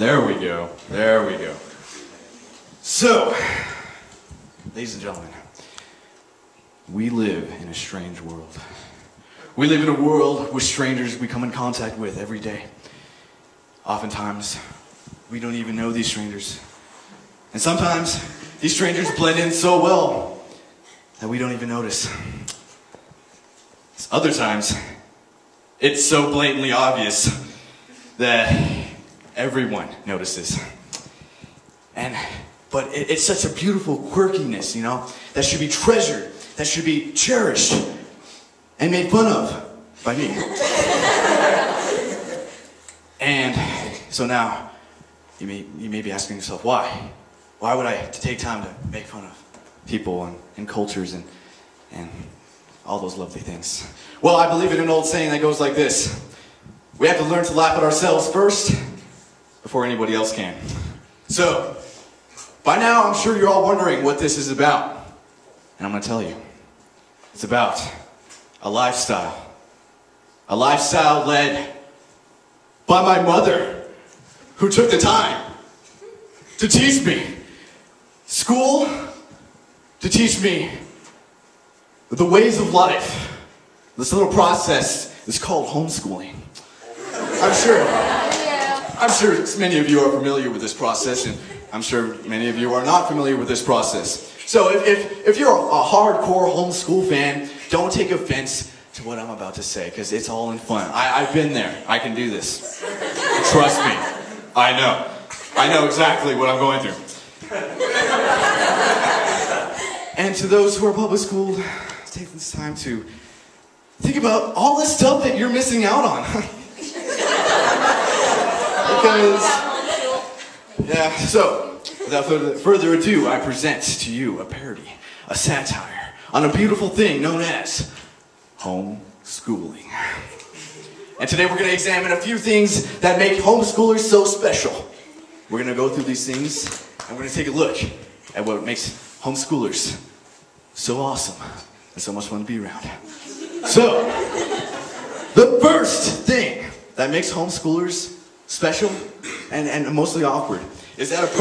There we go. There we go. So, ladies and gentlemen, we live in a strange world. We live in a world with strangers we come in contact with every day. Oftentimes, we don't even know these strangers. And sometimes, these strangers blend in so well that we don't even notice. Other times, it's so blatantly obvious that everyone notices. But it's such a beautiful quirkiness, you know, that should be treasured, that should be cherished, and made fun of by me. And so now, you may be asking yourself, why? Why would I take time to make fun of people and cultures and all those lovely things? Well, I believe in an old saying that goes like this. We have to learn to laugh at ourselves first before anybody else can. So, by now I'm sure you're all wondering what this is about. And I'm going to tell you. It's about a lifestyle. A lifestyle led by my mother, who took the time to teach me school, to teach me the ways of life. This little process is called homeschooling. I'm sure many of you are familiar with this process, and I'm sure many of you are not familiar with this process. So if you're a hardcore homeschool fan, don't take offense to what I'm about to say, because it's all in fun. I've been there. I can do this. Trust me. I know. I know exactly what I'm going through. And to those who are public schooled, take this time to think about all the stuff that you're missing out on. Because, yeah, so, without further ado, I present to you a parody, a satire, on a beautiful thing known as homeschooling. And today we're going to examine a few things that make homeschoolers so special. We're going to go through these things, and we're going to take a look at what makes homeschoolers so awesome and so much fun to be around. So, the first thing that makes homeschoolers special and mostly awkward is that of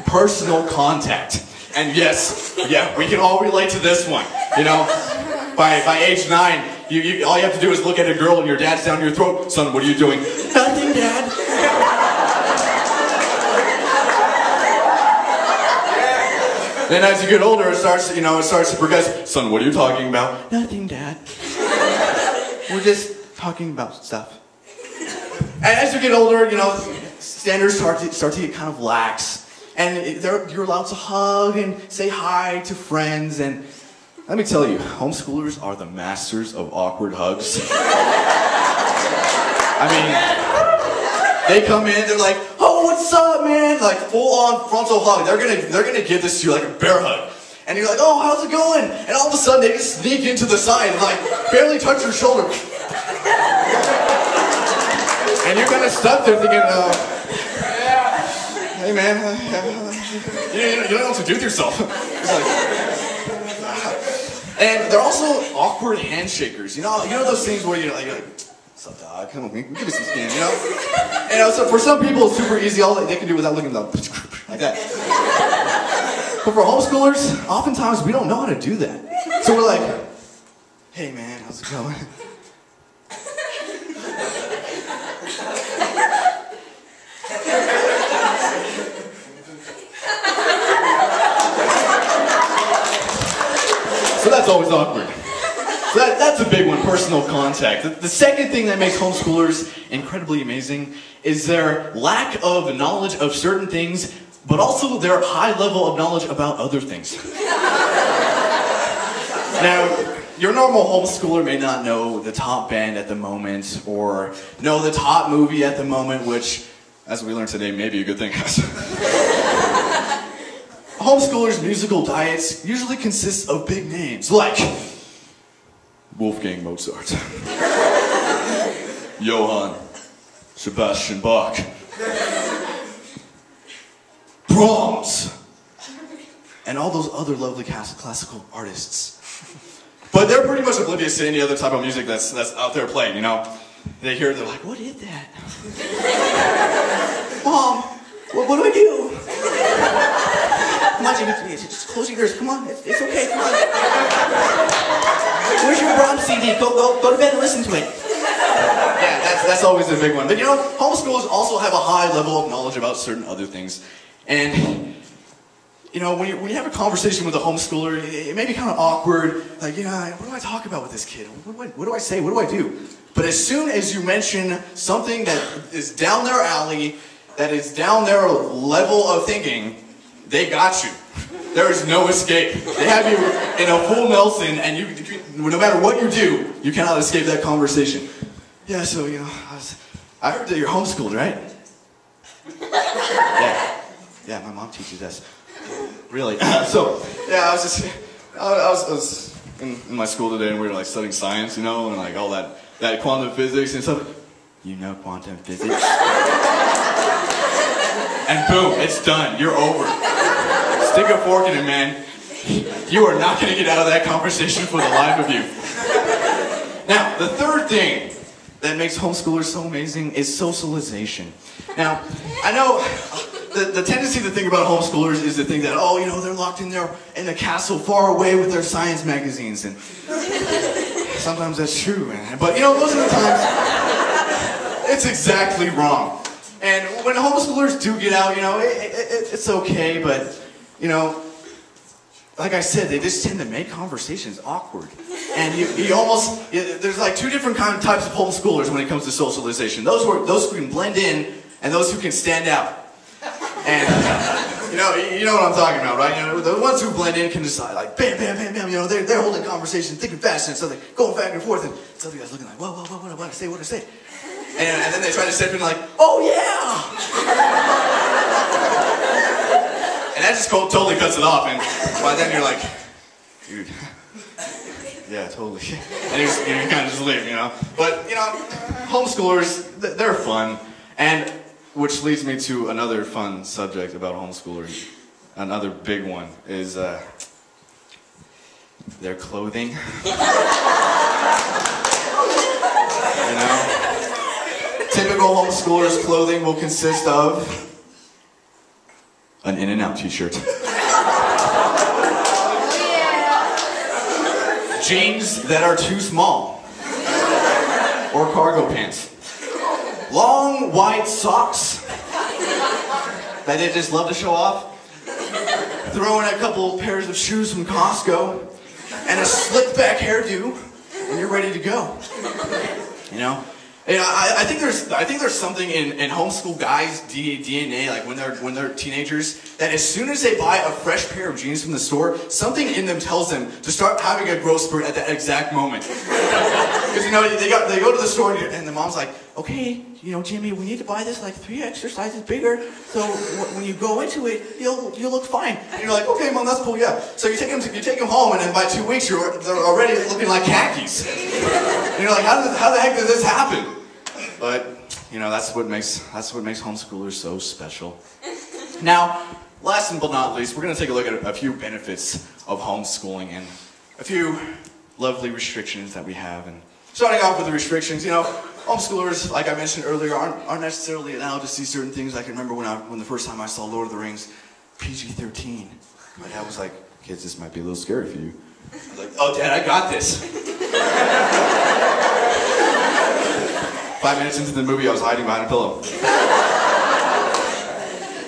personal contact. And yes, yeah, we can all relate to this one. You know, by age 9, all you have to do is look at a girl and your dad's down your throat. Son, what are you doing? Nothing, Dad. Then as you get older, it starts to progress. Son, what are you talking about? Nothing, Dad. We're just talking about stuff. And as you get older, you know, standards start to get kind of lax. And you're allowed to hug and say hi to friends. And let me tell you, homeschoolers are the masters of awkward hugs. I mean, they come in, they're like, oh, what's up, man? Like, full-on frontal hug. They're gonna give this to you like a bear hug. And you're like, oh, how's it going? And all of a sudden, they just sneak into the side and, like, barely touch your shoulder. And you're kind of stuck there thinking, hey, man, you don't know what to do with yourself. It's like, and they're also awkward handshakers. You know those things where you're like, what's up, dog? Come on, give me some skin, you know? And so for some people, it's super easy. All they can do without looking at them, like that. But for homeschoolers, oftentimes we don't know how to do that. So we're like, hey, man, how's it going? So that's always awkward. So that's a big one, personal contact. The second thing that makes homeschoolers incredibly amazing is their lack of knowledge of certain things, but also their high level of knowledge about other things. Now, your normal homeschooler may not know the top band at the moment, or know the top movie at the moment, which, as we learned today, may be a good thing. Homeschoolers' musical diets usually consist of big names like Wolfgang Mozart, Johann Sebastian Bach, Brahms, and all those other lovely classical artists. But they're pretty much oblivious to any other type of music that's out there playing, you know? They hear it, they're like, what is that? what do I do? Come on, Jimmy, just close your ears. Come on, it's okay. Come on. Where's your Brahms CD? Go to bed and listen to it. Yeah, that's always a big one. But you know, homeschoolers also have a high level of knowledge about certain other things. And you know, when you have a conversation with a homeschooler, it may be kind of awkward. Like, you know, what do I talk about with this kid? What do I say? What do I do? But as soon as you mention something that is down their alley, that is down their level of thinking, they got you. There is no escape. They have you in a full Nelson, and you, no matter what you do, you cannot escape that conversation. Yeah, so, you know, I heard that you're homeschooled, right? Yeah, my mom teaches us. Really? So, yeah, I was in my school today, and we were like studying science, you know, and like all that quantum physics and stuff. You know quantum physics? And boom, it's done. You're over. Stick a fork in it, man. You are not going to get out of that conversation for the life of you. Now, the third thing that makes homeschoolers so amazing is socialization. Now, I know the tendency to think about homeschoolers is to think that, oh, you know, they're locked in there in a castle far away with their science magazines. And sometimes that's true, man. But, you know, most of the times, it's exactly wrong. And when homeschoolers do get out, you know, it's okay, but, you know, like I said, they just tend to make conversations awkward. And there's like two different types of homeschoolers when it comes to socialization. Those who can blend in and those who can stand out. And, you know what I'm talking about, right? You know, the ones who blend in can decide, like, bam, bam, bam, bam, you know, they're holding conversations, thinking fast, and so they're going back and forth, and some of you guys looking like, whoa, what I say, what I say. And then they try to step in like, oh yeah! And that just totally cuts it off, and by then you're like, dude, yeah, totally. And you kind of just leave, you know. But, you know, homeschoolers, they're fun. And which leads me to another fun subject about homeschoolers. Another big one is their clothing. You know? Typical homeschooler's clothing will consist of an In-N-Out t-shirt. Jeans that are too small. Or cargo pants. Long white socks that they just love to show off. Throw in a couple pairs of shoes from Costco and a slick back hairdo, and you're ready to go. You know? You know, I think there's something in homeschool guys' DNA, like when they're teenagers, that as soon as they buy a fresh pair of jeans from the store, something in them tells them to start having a growth spurt at that exact moment. Because you know they go to the store and the mom's like, okay, you know, Jimmy, we need to buy this like 3 extra sizes bigger, so when you go into it, you'll look fine. And you're like, okay, mom, that's cool, yeah. So you take them home, and then by 2 weeks they're already looking like khakis. And you're like, how the heck did this happen? But, you know, that's what makes homeschoolers so special. Now, last but not least, we're going to take a look at a few benefits of homeschooling and a few lovely restrictions that we have. And starting off with the restrictions, you know, homeschoolers, like I mentioned earlier, aren't necessarily allowed to see certain things. I can remember when the first time I saw Lord of the Rings, PG-13. My dad was like, kids, this might be a little scary for you. I was like, oh, Dad, I got this. 5 minutes into the movie, I was hiding behind a pillow.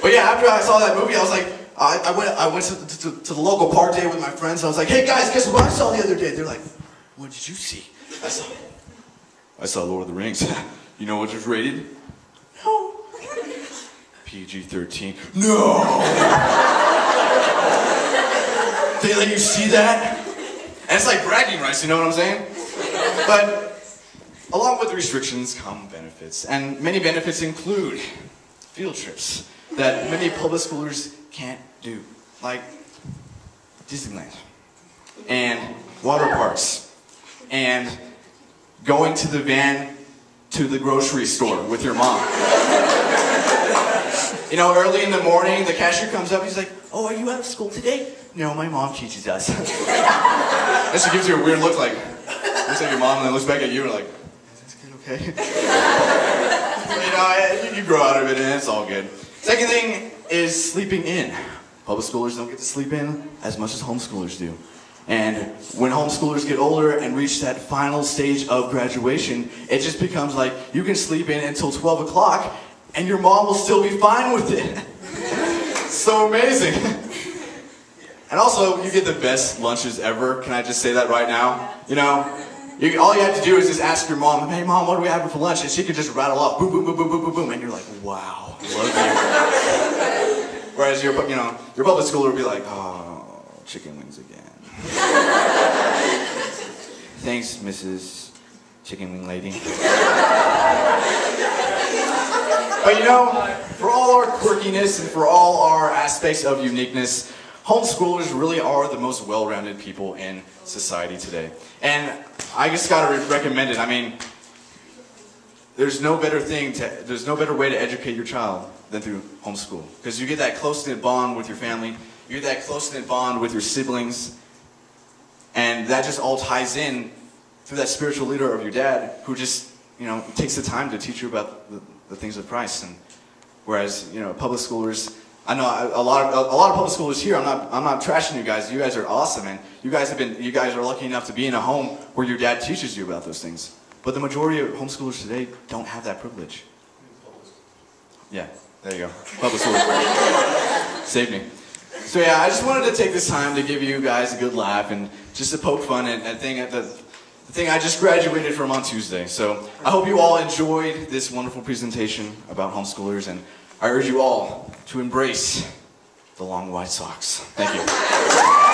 But yeah, after I saw that movie, I was like, I went to the local park day with my friends. I was like, hey guys, guess what I saw the other day? They're like, what did you see? I saw Lord of the Rings. You know what was rated? No. PG-13. No. They let you see that? And it's like bragging rights, you know what I'm saying? But along with the restrictions come benefits, and many benefits include field trips that many public schoolers can't do, like Disneyland, and water parks, and going to the van to the grocery store with your mom. You know, early in the morning, the cashier comes up, he's like, oh, are you out of school today? No, my mom teaches us. And she gives you a weird look like, looks at your mom and then looks back at you and like, okay. You know, you grow out of it and it's all good. Second thing is sleeping in. Public schoolers don't get to sleep in as much as homeschoolers do. And when homeschoolers get older and reach that final stage of graduation, it just becomes like you can sleep in until 12 o'clock and your mom will still be fine with it. So amazing. And also, you get the best lunches ever. Can I just say that right now? You know, all you have to do is just ask your mom, hey mom, what are we having for lunch? And she can just rattle off, boom, boom, boom, boom, boom, boom, boom. And you're like, wow, love you. Whereas your public schooler would be like, oh, chicken wings again. Thanks, Mrs. Chicken Wing Lady. But you know, for all our quirkiness and for all our aspects of uniqueness, homeschoolers really are the most well-rounded people in society today. And I just gotta recommend it. I mean, there's no better way to educate your child than through homeschool. Because you get that close-knit bond with your family, you get that close-knit bond with your siblings, and that just all ties in through that spiritual leader of your dad who just, you know, takes the time to teach you about the things of Christ. And whereas, you know, public schoolers, I know a lot of public schoolers here. I'm not trashing you guys. You guys are awesome, and you guys are lucky enough to be in a home where your dad teaches you about those things. But the majority of homeschoolers today don't have that privilege. Yeah, there you go. Public school. Saved me. So yeah, I just wanted to take this time to give you guys a good laugh and just to poke fun at the thing I just graduated from on Tuesday. So I hope you all enjoyed this wonderful presentation about homeschoolers, and I urge you all to embrace the long white socks. Thank you.